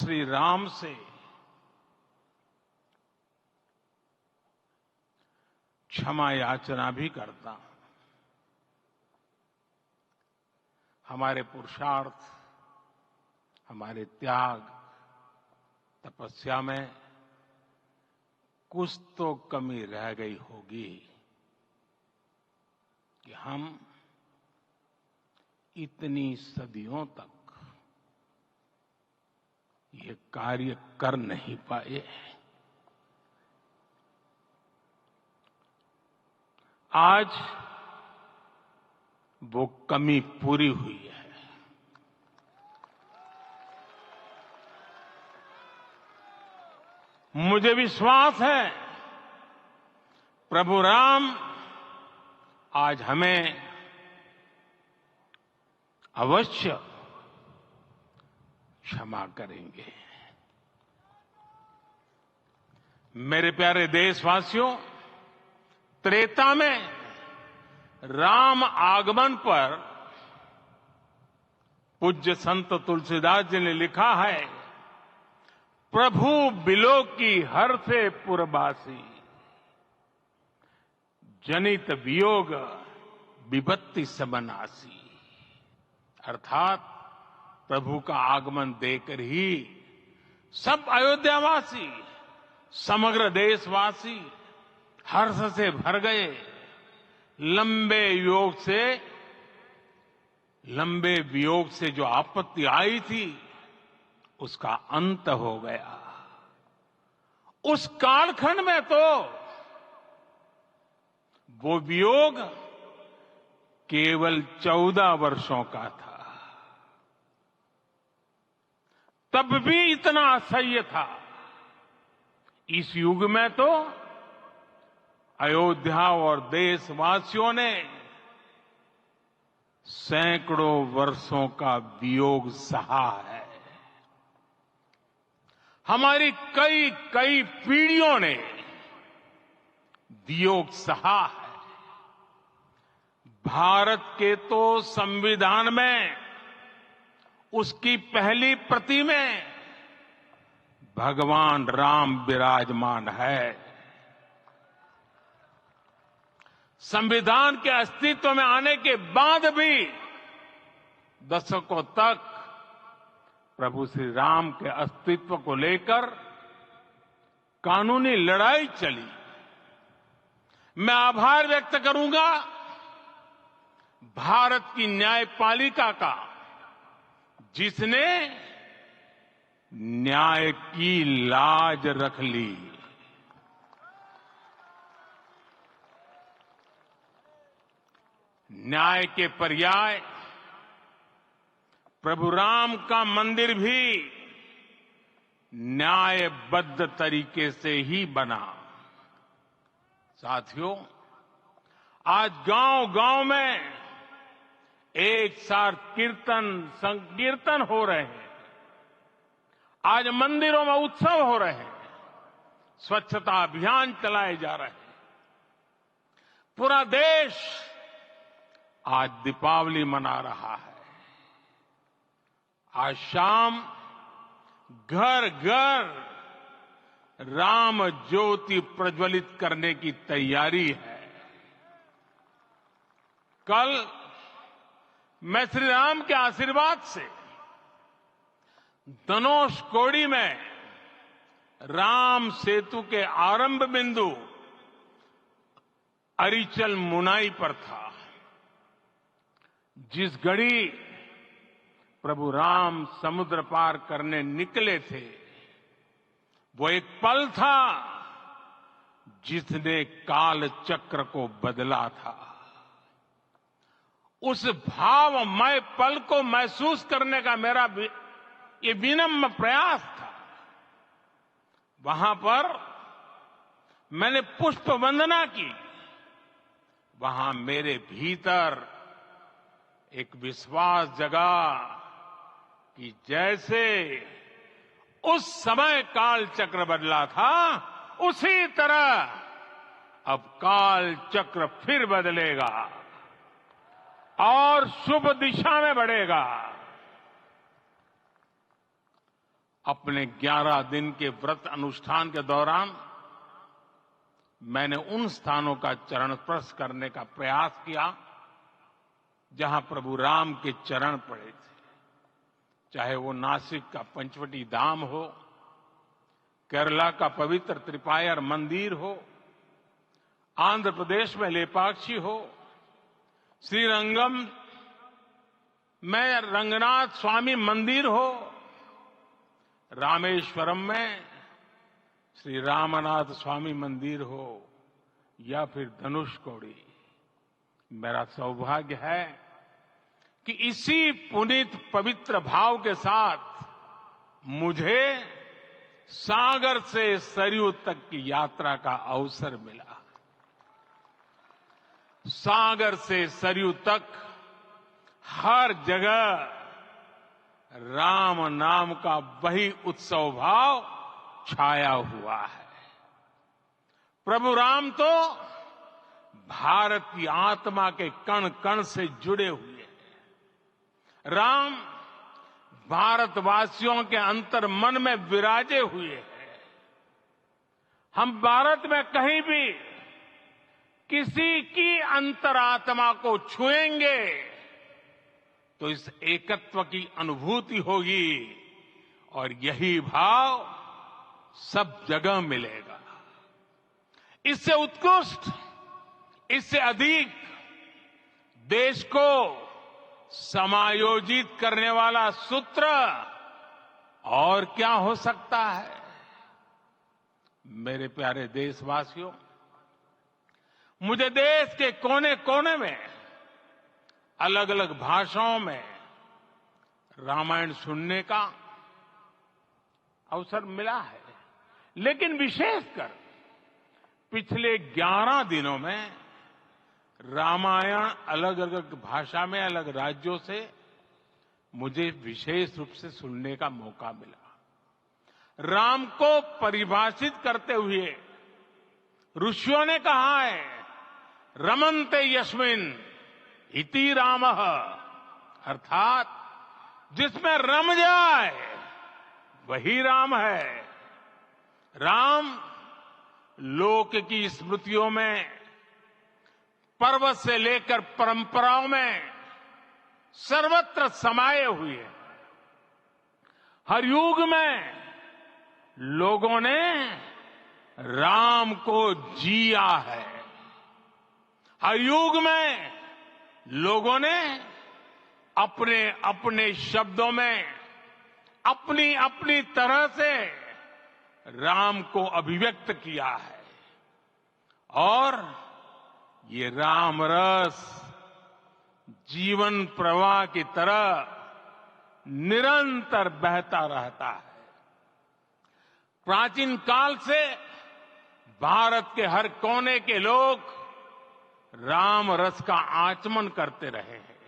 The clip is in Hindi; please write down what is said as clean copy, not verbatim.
श्री राम से क्षमा याचना भी करता हूं। हमारे पुरुषार्थ, हमारे त्याग, तपस्या में कुछ तो कमी रह गई होगी कि हम इतनी सदियों तक ये कार्य कर नहीं पाए। आज वो कमी पूरी हुई है। मुझे विश्वास है प्रभु राम आज हमें अवश्य क्षमा करेंगे। मेरे प्यारे देशवासियों, त्रेता में राम आगमन पर पूज्य संत तुलसीदास जी ने लिखा है, प्रभु बिलो की हर से पुरबासी, जनित वियोग विपत्ति सबनासी। अर्थात प्रभु का आगमन देकर ही सब अयोध्यावासी, समग्र देशवासी हर्ष से भर गए। लंबे वियोग से जो आपत्ति आई थी उसका अंत हो गया। उस कालखंड में तो वो वियोग केवल 14 वर्षों का था। तब भी इतना असह्य था। इस युग में तो अयोध्या और देशवासियों ने सैकड़ों वर्षों का वियोग सहा है। हमारी कई कई पीढ़ियों ने वियोग सहा है। भारत के तो संविधान में उसकी पहली प्रति में भगवान राम विराजमान है। संविधान के अस्तित्व में आने के बाद भी दशकों तक प्रभु श्री राम के अस्तित्व को लेकर कानूनी लड़ाई चली। मैं आभार व्यक्त करूंगा भारत की न्यायपालिका का, जिसने न्याय की लाज रख ली। न्याय के पर्याय प्रभु राम का मंदिर भी न्यायबद्ध तरीके से ही बना। साथियों, आज गांव-गांव में एक साथ कीर्तन संकीर्तन हो रहे हैं। आज मंदिरों में उत्सव हो रहे हैं। स्वच्छता अभियान चलाए जा रहे हैं। पूरा देश आज दीपावली मना रहा है। आज शाम घर घर राम ज्योति प्रज्वलित करने की तैयारी है। कल मैं श्री राम के आशीर्वाद से धनुषकोडी में राम सेतु के आरंभ बिंदु अरिचल मुनाई पर था। जिस घड़ी प्रभु राम समुद्र पार करने निकले थे, वो एक पल था जिसने काल चक्र को बदला था। उस भावमय पल को महसूस करने का मेरा ये विनम्र प्रयास था। वहां पर मैंने पुष्प वंदना की। वहां मेरे भीतर एक विश्वास जगा कि जैसे उस समय काल चक्र बदला था, उसी तरह अब काल चक्र फिर बदलेगा और शुभ दिशा में बढ़ेगा। अपने 11 दिन के व्रत अनुष्ठान के दौरान मैंने उन स्थानों का चरण स्पर्श करने का प्रयास किया जहां प्रभु राम के चरण पड़े थे, चाहे वो नासिक का पंचवटी धाम हो, केरला का पवित्र त्रिपायर मंदिर हो, आंध्र प्रदेश में लेपाक्षी हो, श्रीरंगम में रंगनाथ स्वामी मंदिर हो, रामेश्वरम में श्री रामनाथ स्वामी मंदिर हो, या फिर धनुषकोडी। मेरा सौभाग्य है कि इसी पुनीत पवित्र भाव के साथ मुझे सागर से सरयू तक की यात्रा का अवसर मिला। सागर से सरयू तक हर जगह राम नाम का वही उत्सव भाव छाया हुआ है। प्रभु राम तो भारत की आत्मा के कण कण से जुड़े हुए हैं। राम भारतवासियों के अंतर मन में विराजे हुए हैं। हम भारत में कहीं भी किसी की अंतरात्मा को छुएंगे तो इस एकत्व की अनुभूति होगी और यही भाव सब जगह मिलेगा। इससे उत्कृष्ट, इससे अधिक देश को समायोजित करने वाला सूत्र और क्या हो सकता है। मेरे प्यारे देशवासियों, मुझे देश के कोने कोने में अलग अलग भाषाओं में रामायण सुनने का अवसर मिला है, लेकिन विशेषकर पिछले 11 दिनों में रामायण अलग अलग भाषा में अलग राज्यों से मुझे विशेष रूप से सुनने का मौका मिला। राम को परिभाषित करते हुए ऋषियों ने कहा है, रमन्ते यस्मिन् इति रामः, अर्थात जिसमें रम जाए वही राम है। राम लोक की स्मृतियों में, पर्वत से लेकर परंपराओं में सर्वत्र समाये हुए हैं। हर युग में लोगों ने राम को जिया है। हर युग में लोगों ने अपने अपने शब्दों में अपनी अपनी तरह से राम को अभिव्यक्त किया है और ये राम रस जीवन प्रवाह की तरह निरंतर बहता रहता है। प्राचीन काल से भारत के हर कोने के लोग राम रस का आचमन करते रहे हैं।